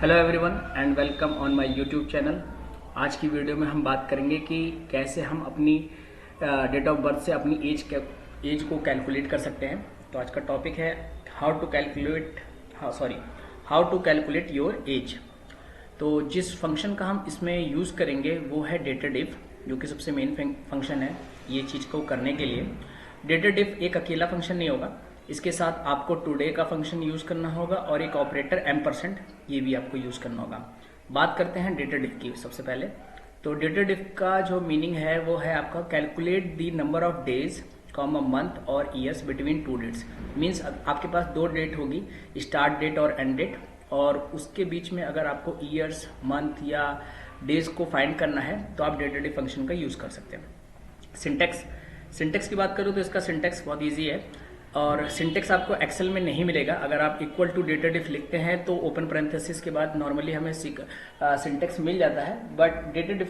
Hello everyone and welcome on my YouTube channel. आज की video में हम बात करेंगे कि कैसे हम अपनी डेट ऑफ बर्थ से अपनी एज को कैलकुलेट कर सकते हैं। तो आज का टॉपिक है how to calculate your age. तो जिस फंक्शन का हम इसमें यूज़ करेंगे वो है डेटेड इफ, जो कि सबसे मेन फंक्शन है ये चीज़ को करने के लिए। डेटेड इफ एक अकेला फंक्शन नहीं होगा, इसके साथ आपको टुडे का फंक्शन यूज़ करना होगा और एक ऑपरेटर %, ये भी आपको यूज़ करना होगा। बात करते हैं डेटेड इफ की सबसे पहले। तो डेटेड इफ का जो मीनिंग है वो है आपका calculate the number of days comma month और years between two dates. Means आपके पास दो डेट होगी, स्टार्ट डेट और एंड डेट, और उसके बीच में अगर आपको ईयर्स, मंथ या डेज को फाइंड करना है तो आप डेटेड इफ फंक्शन का यूज़ कर सकते हैं। सिंटेक्स की बात करूँ तो इसका सिंटेक्स बहुत ईजी है और सिंटेक्स आपको एक्सेल में नहीं मिलेगा। अगर आप इक्वल टू डेटेड इफ लिखते हैं तो ओपन पैरेंथेसिस के बाद नॉर्मली हमें सिंटेक्स मिल जाता है, बट डेटेड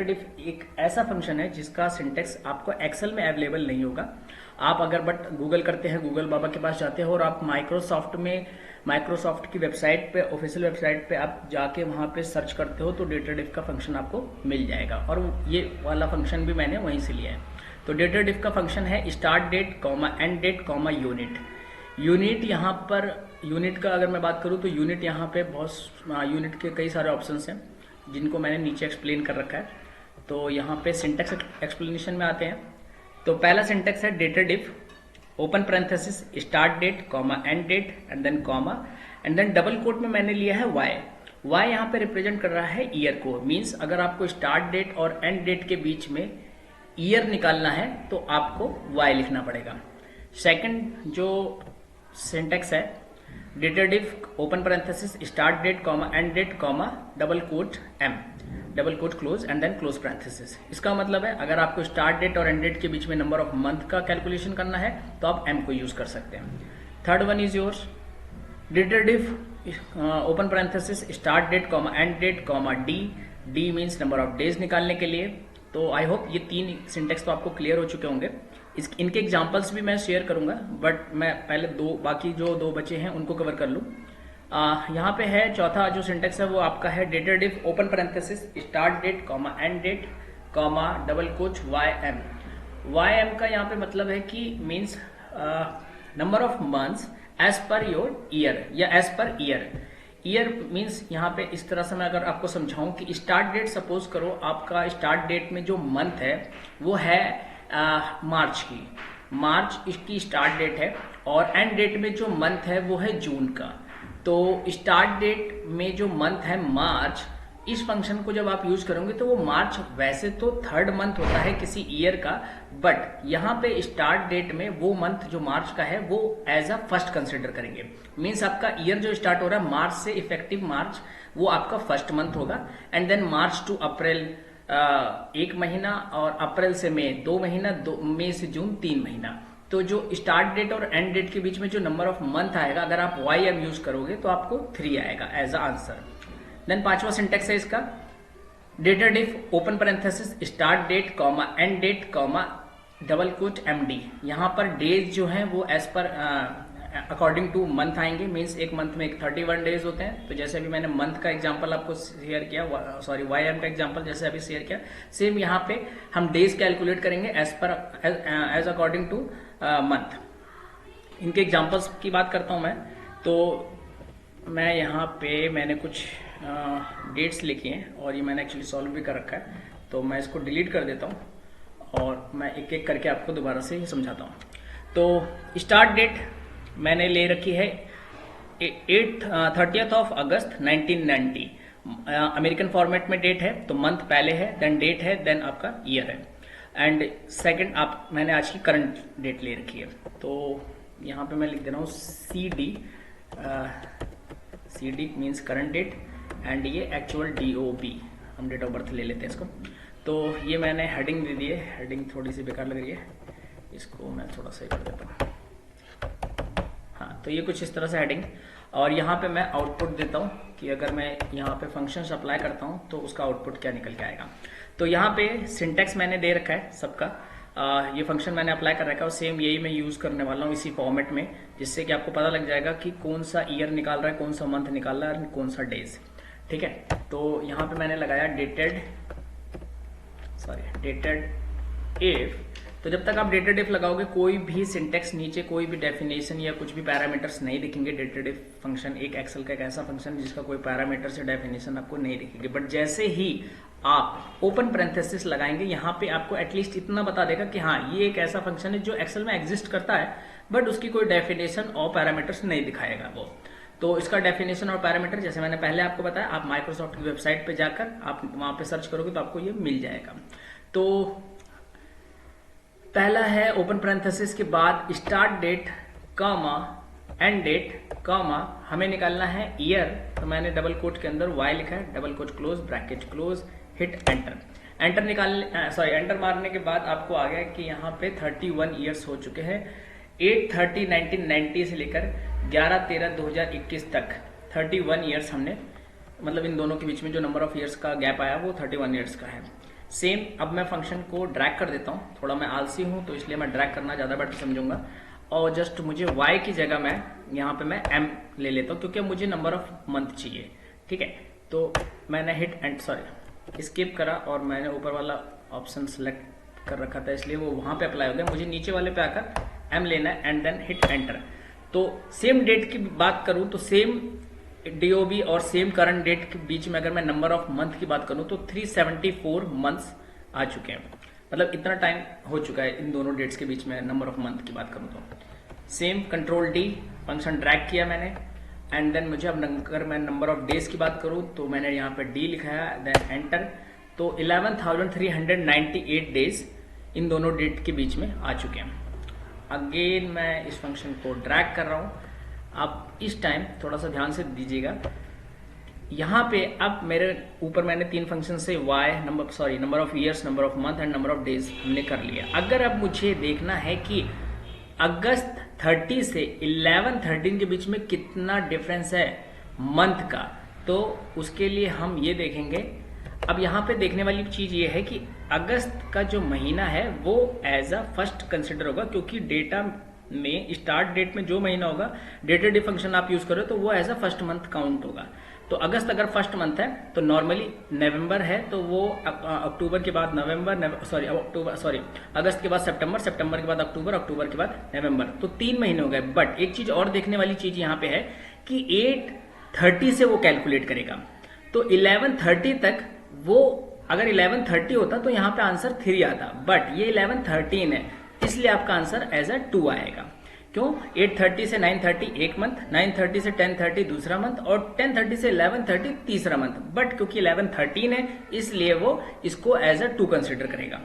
इफ एक ऐसा फंक्शन है जिसका सिंटेक्स आपको एक्सेल में अवेलेबल नहीं होगा। आप अगर बट गूगल करते हैं, गूगल बाबा के पास जाते हो और आप माइक्रोसॉफ्ट की वेबसाइट पे, ऑफिशियल वेबसाइट पे आप जाके वहां पे सर्च करते हो तो डेटेड इफ का फंक्शन आपको मिल जाएगा, और ये वाला फंक्शन भी मैंने वहीं से लिया है। तो डेटेड इफ का फंक्शन है start date comma end date comma unit. यहाँ पर यूनिट का अगर मैं बात करूँ तो यूनिट यहाँ पे यूनिट के कई सारे ऑप्शंस हैं जिनको मैंने नीचे एक्सप्लेन कर रखा है। तो यहाँ पे सिंटेक्स एक्सप्लेनेशन में आते हैं। तो पहला सिंटेक्स है dated if open parenthesis start date comma end date and then double quote में मैंने लिया है वाई यहाँ पे रिप्रेजेंट कर रहा है ईयर को। मीन्स अगर आपको स्टार्ट डेट और एंड डेट के बीच में ईयर निकालना है तो आपको y लिखना पड़ेगा। सेकंड जो सिंटेक्स है dated if open parenthesis start date comma end date comma double quote close and then close parenthesis. इसका मतलब है अगर आपको स्टार्ट डेट और एंड डेट के बीच में नंबर ऑफ मंथ का कैलकुलेशन करना है तो आप m को यूज कर सकते हैं। Third one is yours dated if open parenthesis start date comma end date comma D means number of days निकालने के लिए। तो आई होप ये तीन सिंटेक्स तो आपको क्लियर हो चुके होंगे। इनके एग्जांपल्स भी मैं शेयर करूंगा, बट मैं पहले बाकी जो दो बचे हैं उनको कवर कर लूं। यहाँ पे है चौथा जो सिंटेक्स है वो आपका है dated if open parenthesis start date comma end date comma double quote Y M का यहाँ पे मतलब है कि means number of months as per your year या एज पर ईयर मीन्स यहाँ पे इस तरह से मैं अगर आपको समझाऊं कि स्टार्ट डेट, सपोज करो आपका स्टार्ट डेट में जो मंथ है वो है मार्च इसकी स्टार्ट डेट है, और एंड डेट में जो मंथ है वो है जून का। तो स्टार्ट डेट में जो मंथ है मार्च, इस फंक्शन को जब आप यूज करोगे तो वो मार्च वैसे तो थर्ड मंथ होता है किसी ईयर का, बट यहाँ पे स्टार्ट डेट में वो मंथ जो मार्च का है वो एज अ फर्स्ट कंसिडर करेंगे। मीन्स आपका ईयर जो स्टार्ट हो रहा है मार्च से, इफेक्टिव मार्च, वो आपका फर्स्ट मंथ होगा। एंड देन मार्च टू अप्रैल 1 महीना, और अप्रैल से मई 2 महीना, मई से जून 3 महीना। तो जो स्टार्ट डेट और एंड डेट के बीच में जो नंबर ऑफ मंथ आएगा, अगर आप YM यूज करोगे तो आपको 3 आएगा एज अ आंसर। देन पांचवा सिंटेक्स है इसका dated if open parenthesis start date comma end date comma double quote MD। यहाँ पर डेज जो हैं वो as per according to month आएंगे। मीन्स एक मंथ में 31 डेज होते हैं। तो जैसे अभी मैंने मंथ का एग्जांपल आपको शेयर किया, YM का एग्जांपल जैसे अभी शेयर किया, सेम यहाँ पे हम डेज कैलकुलेट करेंगे एज अकॉर्डिंग टू मंथ। इनके एग्जांपल्स की बात करता हूँ मैं। तो मैं यहाँ पे मैंने कुछ डेट्स लिखी हैं और ये मैंने एक्चुअली सॉल्व भी कर रखा है, तो मैं इसको डिलीट कर देता हूँ और मैं एक एक करके आपको दोबारा से ही समझाता हूँ। तो स्टार्ट डेट मैंने ले रखी है 30th of August 1990। American format में डेट है, तो मंथ पहले है, देन डेट है, देन आपका ईयर है, एंड सेकंड मैंने आज की करंट डेट ले रखी है। तो यहाँ पे मैं लिख दे रहा हूँ CD means current date, and ये एक्चुअल DOB, हम डेट ऑफ बर्थ ले लेते हैं इसको। तो ये मैंने हेडिंग दे दी है, हेडिंग थोड़ी सी बेकार लग रही है, इसको मैं थोड़ा सा कर देता हूँ। हाँ, तो ये कुछ इस तरह से हेडिंग, और यहाँ पे मैं आउटपुट देता हूँ कि अगर मैं यहाँ पे फंक्शंस अप्लाई करता हूँ तो उसका आउटपुट क्या निकल के आएगा। तो यहाँ पे सिंटेक्स मैंने दे रखा है सबका। ये फंक्शन मैंने अप्लाई कर रखा है और सेम यही मैं यूज करने वाला हूँ इसी फॉर्मेट में, जिससे कि आपको पता लग जाएगा कि कौन सा ईयर निकाल रहा है, कौन सा मंथ निकाल रहा है और कौन सा डेज। ठीक है, तो यहाँ पे मैंने लगाया डेटेड इफ। तो जब तक आप डेटेड इफ लगाओगे कोई भी सिंटेक्स नीचे, कोई भी डेफिनेशन या कुछ भी पैरामीटर्स नहीं दिखेंगे। डेटेड इफ फंक्शन एक एक्सेल का एक ऐसा फंक्शन जिसका कोई पैरामीटर से डेफिनेशन आपको नहीं दिखेगी। बट जैसे ही आप ओपन पैरेंथेसिस लगाएंगे, यहाँ पे आपको एटलीस्ट इतना बता देगा कि हाँ ये एक ऐसा फंक्शन है जो एक्सेल में एग्जिस्ट करता है, बट उसकी कोई डेफिनेशन और पैरामीटर्स नहीं दिखाएगा वो। तो इसका डेफिनेशन और पैरामीटर जैसे मैंने पहले आपको बताया, आप माइक्रोसॉफ्ट की वेबसाइट पे जाकर आप वहां पे सर्च करोगे तो आपको ये मिल जाएगा। तो पहला है ओपन पैरेंथेसिस के बाद start date comma end date comma हमें निकालना है ईयर। तो मैंने डबल कोट के अंदर y लिखा है, double quote close, bracket close, hit enter. Enter मारने के बाद आपको आ गया कि यहाँ पे 31 ईयर्स हो चुके हैं। 8/30/1990 से लेकर 11/13/2021 तक 31 ईयर्स हमने, मतलब इन दोनों के बीच में जो नंबर ऑफ ईयर्स का गैप आया वो 31 ईयर्स का है। सेम अब मैं फंक्शन को ड्रैग कर देता हूँ, थोड़ा मैं आलसी हूँ तो इसलिए मैं ड्रैग करना ज्यादा बेटर समझूंगा। और जस्ट मुझे y की जगह मैं यहाँ पे मैं m ले लेता हूँ क्योंकि मुझे नंबर ऑफ मंथ चाहिए। ठीक है, तो मैंने हिट एंड स्किप करा और मैंने ऊपर वाला ऑप्शन सेलेक्ट कर रखा था इसलिए वो वहां पे अप्लाई हो गया। मुझे नीचे वाले पे आकर m लेना है एंड देन हिट एंटर। तो सेम डेट की बात करूं तो सेम DOB और सेम करंट डेट के बीच में अगर मैं नंबर ऑफ मंथ की बात करूं तो 374 मंथ्स आ चुके हैं। मतलब इतना टाइम हो चुका है इन दोनों डेट्स के बीच में नंबर ऑफ मंथ की बात करूं तो। Same control D function drag किया मैंने एंड देन मुझे अब अगर मैं नंबर ऑफ डेज की बात करूं तो मैंने यहाँ पे D लिखाया देन एंटर। तो 11,398 डेज इन दोनों डेट के बीच में आ चुके हैं। अगेन मैं इस फंक्शन को ड्रैग कर रहा हूं। अब इस टाइम थोड़ा सा ध्यान से दीजिएगा, यहाँ पे अब मेरे ऊपर मैंने 3 फंक्शन से number of years, number of month and number of days हमने कर लिया। अगर अब मुझे देखना है कि अगस्त 30 से 11/13 के बीच में कितना डिफरेंस है मंथ का, तो उसके लिए हम ये देखेंगे। अब यहाँ पे देखने वाली चीज ये है कि अगस्त का जो महीना है वो एज अ फर्स्ट कंसिडर होगा, क्योंकि डेटा में स्टार्ट डेट में जो महीना होगा डेटेड इफ फंक्शन आप यूज करो तो वो as a first month count होगा। तो अगस्त अगर फर्स्ट मंथ है तो नॉर्मली नवंबर है तो वो अक्टूबर के बाद अगस्त के बाद सितंबर, सितंबर के बाद अक्टूबर, अक्टूबर के बाद नवंबर, तो 3 महीने हो गए। बट एक चीज और देखने वाली चीज यहाँ पे है कि 8:30 से वो कैलकुलेट करेगा। तो 11:30 तक वो, अगर 11:30 होता तो यहाँ पे आंसर 3 आता, बट ये 11:13 है इसलिए आपका आंसर एज अ 2 आएगा। क्यों? 8:30 से 9:30 एक मंथ, 9:30 से 10:30 दूसरा मंथ और 10:30 से 11:30 तीसरा मंथ। बट क्योंकि 11:13 है इसलिए वो इसको एज अ 2 कंसिडर करेगा।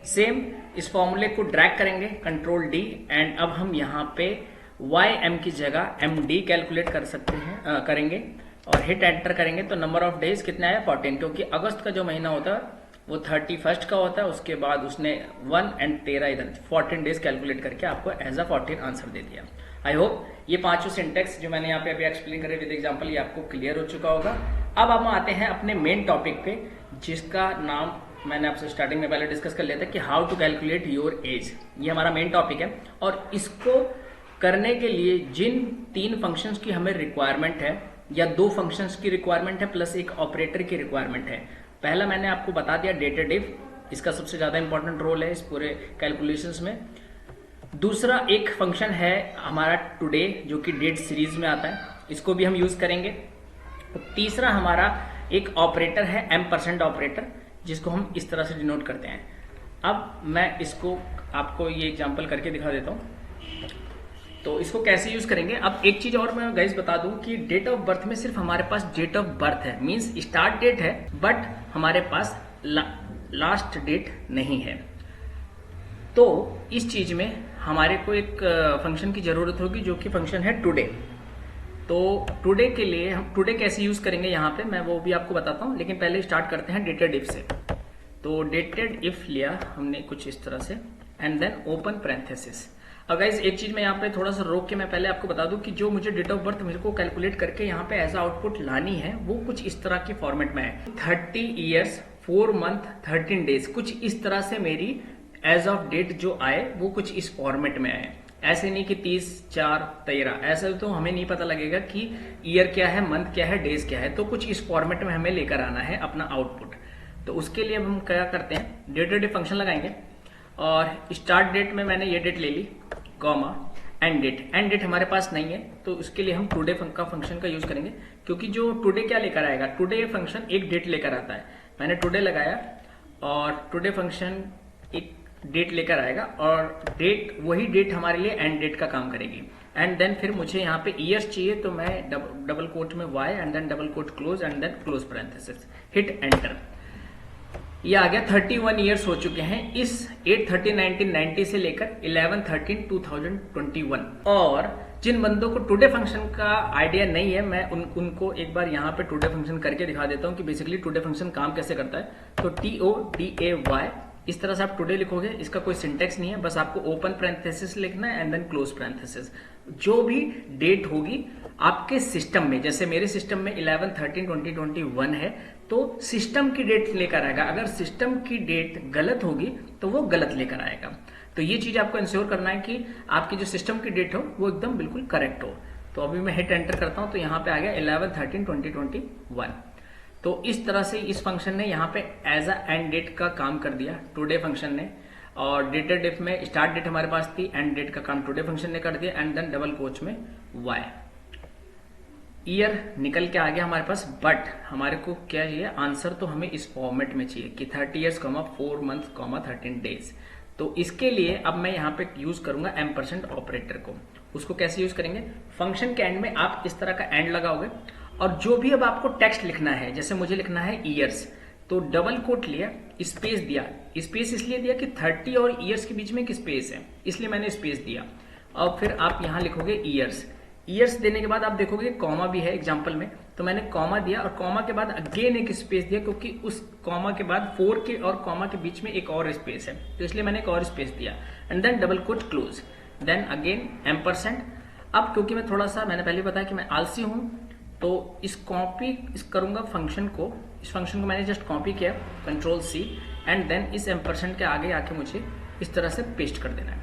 सेम इस फॉर्मूले को ड्रैग करेंगे कंट्रोल D एंड अब हम यहाँ पे YM की जगह MD कैलकुलेट कर सकते हैं, करेंगे और हिट एंटर करेंगे तो नंबर ऑफ डेज कितना है 14, क्योंकि अगस्त का जो महीना होता है वो 31 का होता है, उसके बाद उसने 1 और 13 इधर 14 डेज कैलकुलेट करके आपको एज अ 14 आंसर दे दिया। आई होप ये 5 सिंटेक्स जो मैंने यहाँ पे अभी एक्सप्लेन करे विद एग्जांपल ये आपको क्लियर हो चुका होगा। अब हम आते हैं अपने मेन टॉपिक पे, जिसका नाम मैंने आपसे स्टार्टिंग में पहले डिस्कस कर लिया था कि how to calculate your age. ये हमारा मेन टॉपिक है और इसको करने के लिए जिन 3 फंक्शंस की हमें रिक्वायरमेंट है या 2 फंक्शंस की रिक्वायरमेंट है प्लस एक ऑपरेटर की रिक्वायरमेंट है। पहला मैंने आपको बता दिया डेटेड इफ, इसका सबसे ज्यादा इंपॉर्टेंट रोल है इस पूरे कैलकुलेशंस में। दूसरा एक फंक्शन है हमारा टुडे जो कि डेट सीरीज में आता है, इसको भी हम यूज करेंगे। तीसरा हमारा एक ऑपरेटर है M% ऑपरेटर, जिसको हम इस तरह से डिनोट करते हैं। अब मैं इसको आपको ये एग्जांपल करके दिखा देता हूँ तो इसको कैसे यूज करेंगे। अब एक चीज और मैं गाइस बता दूं कि डेट ऑफ बर्थ में सिर्फ हमारे पास डेट ऑफ बर्थ है, मींस स्टार्ट डेट है, बट हमारे पास लास्ट डेट नहीं है। तो इस चीज में हमारे को एक फंक्शन की जरूरत होगी जो कि फंक्शन है टुडे। तो टुडे के लिए हम टुडे कैसे यूज करेंगे यहाँ पे मैं वो भी आपको बताता हूँ, लेकिन पहले स्टार्ट करते हैं डेटेड इफ से। तो डेटेड इफ लिया हमने कुछ इस तरह से एंड देन ओपन पैरेंथेसिस। अब गाइस एक चीज मैं यहाँ पे थोड़ा सा रोक के मैं पहले आपको बता दूं कि जो मुझे डेट ऑफ बर्थ मेरे को कैलकुलेट करके यहाँ पे एज आउटपुट लानी है वो कुछ इस तरह के फॉर्मेट में है। 30 ईयर्स 4 मंथ 13 डेज, कुछ इस तरह से मेरी एज ऑफ डेट जो आए वो कुछ इस फॉर्मेट में आए। ऐसे नहीं कि 30/4/13, ऐसा तो हमें नहीं पता लगेगा कि ईयर क्या है, मंथ क्या है, डेज क्या है। तो कुछ इस फॉर्मेट में हमें लेकर आना है अपना आउटपुट। तो उसके लिए हम क्या करते हैं, डेट फंक्शन लगाएंगे और स्टार्ट डेट में मैंने ये डेट ले ली, कॉमा एंड डेट हमारे पास नहीं है तो उसके लिए हम टुडे का फंक्शन का यूज करेंगे, क्योंकि जो टुडे क्या लेकर आएगा, टुडे फंक्शन एक डेट लेकर आता है। मैंने टुडे लगाया और टुडे फंक्शन एक डेट लेकर आएगा और डेट, वही डेट हमारे लिए एंड डेट का काम करेगी। एंड देन फिर मुझे यहाँ पे ईयर्स चाहिए तो मैं डबल कोट में y and then double quote close and then close parenthesis, hit enter. ये आ गया 31 ईयर्स हो चुके हैं इस 8/30/1990 से लेकर 11/13/2021। और जिन बंदों को टुडे फंक्शन का आइडिया नहीं है, मैं उनको एक बार यहाँ पे टुडे फंक्शन करके दिखा देता हूँ कि बेसिकली टुडे फंक्शन काम कैसे करता है। तो TODAY इस तरह से आप टुडे लिखोगे, इसका कोई सिंटेक्स नहीं है, बस आपको ओपन पैरेंथेसिस लिखना है एंड देन क्लोज पैरेंथेसिस। जो भी डेट होगी आपके सिस्टम में, जैसे मेरे सिस्टम में 11/13/2021 है तो सिस्टम की डेट लेकर आएगा। अगर सिस्टम की डेट गलत होगी तो वो गलत लेकर आएगा। तो ये चीज आपको इंश्योर करना है कि आपकी जो सिस्टम की डेट हो वो एकदम बिल्कुल करेक्ट हो। तो अभी मैं हिट एंटर करता हूं तो यहाँ पे आ गया 11/13/2021। तो इस तरह से इस फंक्शन ने यहाँ पे एज अ एंड डेट का काम कर दिया टुडे फंक्शन ने। और डेटेड डिफ में स्टार्ट डेट हमारे पास थी, एंड डेट का काम टुडे फंक्शन ने कर दिया एंड देन डबल कोच में y। ईयर निकल के आ गया हमारे पास, बट हमारे को क्या चाहिए, आंसर तो हमें इस फॉर्मेट में चाहिए कि 30 years, 4 months, 13 days। तो इसके लिए अब मैं यहाँ पे यूज करूंगा एम्परसेंड ऑपरेटर को। उसको कैसे यूज करेंगे, फंक्शन के एंड में आप इस तरह का एंड लगाओगे और जो भी अब आपको टेक्स्ट लिखना है, जैसे मुझे लिखना है ईयर्स, तो डबल कोट लिया, स्पेस दिया। स्पेस इसलिए दिया कि 30 और ईयर्स के बीच में एक स्पेस है, इसलिए मैंने स्पेस दिया। और फिर आप यहाँ लिखोगे ईयर्स। ईयर्स देने के बाद आप देखोगे कॉमा भी है एग्जाम्पल में, तो मैंने कॉमा दिया और कॉमा के बाद अगेन एक स्पेस दिया, क्योंकि उस कॉमा के बाद 4 के और कॉमा के बीच में एक और स्पेस है, तो इसलिए मैंने एक और स्पेस दिया and then double quote close, then again ampersand. अब क्योंकि मैं थोड़ा सा, मैंने पहले बताया कि मैं आलसी हूं, तो इस करूंगा फंक्शन को, इस फंक्शन को मैंने जस्ट कॉपी किया, Ctrl+C, एंड देन इस एम्परसेंड के आगे आके मुझे इस तरह से पेस्ट कर देना है।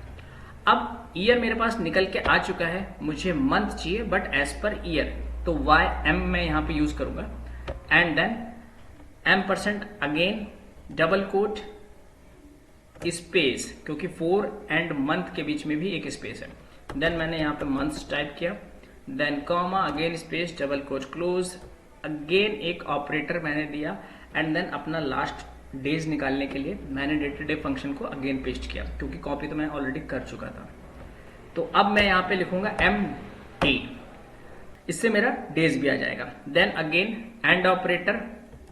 अब ईयर मेरे पास निकल के आ चुका है, मुझे मंथ चाहिए बट एज पर ईयर, तो YM मैं यहाँ पे यूज करूंगा and then ampersand again double quote space, क्योंकि 4 एंड मंथ के बीच में भी एक स्पेस है। देन मैंने यहाँ पे मंथ्स टाइप किया, then comma again space double quote close, again एक ऑपरेटर मैंने दिया एंड देन अपना लास्ट डेज निकालने के लिए मैंने डेटेड फंक्शन को अगेन पेस्ट किया, क्योंकि कॉपी तो मैं ऑलरेडी कर चुका था। तो अब मैं यहाँ पे लिखूंगा MD, इससे मेरा डेज भी आ जाएगा। Then again and operator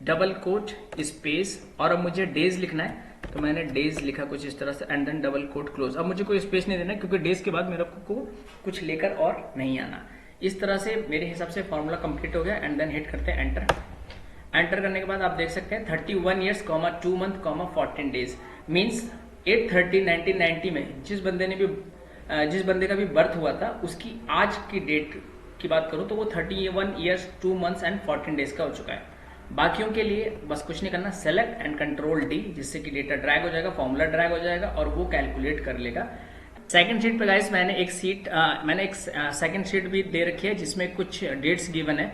double quote space, और अब मुझे डेज लिखना है तो मैंने डेज लिखा कुछ इस तरह से and then double quote close. अब मुझे कोई स्पेस नहीं देना क्योंकि डेज के बाद मेरे को कुछ लेकर और नहीं आना। इस तरह से मेरे हिसाब से फॉर्मूला कंप्लीट हो गया एंड देन हिट करते हैं एंटर। एंटर करने के बाद आप देख सकते हैं 31 years, 2 months, 14 days मीन्स 8/30/1990 में जिस बंदे का भी बर्थ हुआ था उसकी आज की डेट की बात करूं तो वो 31 years, 2 months एंड 14 days का हो चुका है। बाकियों के लिए बस कुछ नहीं करना, सेलेक्ट एंड Ctrl+D, जिससे कि डेटा ड्रैग हो जाएगा, फॉर्मूला ड्रैग हो जाएगा और वो कैलकुलेट कर लेगा। सेकंड शीट पे गाइस मैंने एक सेकंड शीट भी दे रखी है जिसमें कुछ डेट्स गिवन है।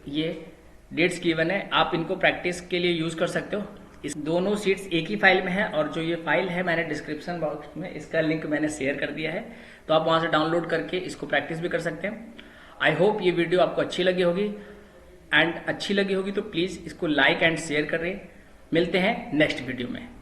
ये डेट्स गिवन है, आप इनको प्रैक्टिस के लिए यूज कर सकते हो। इस दोनों शीट्स एक ही फाइल में है और जो ये फाइल है मैंने डिस्क्रिप्शन बॉक्स में इसका लिंक मैंने शेयर कर दिया है, तो आप वहां से डाउनलोड करके इसको प्रैक्टिस भी कर सकते हैं। आई होप ये वीडियो आपको अच्छी लगी होगी, एंड अच्छी लगी होगी तो प्लीज इसको लाइक एंड शेयर करें। मिलते हैं नेक्स्ट वीडियो में।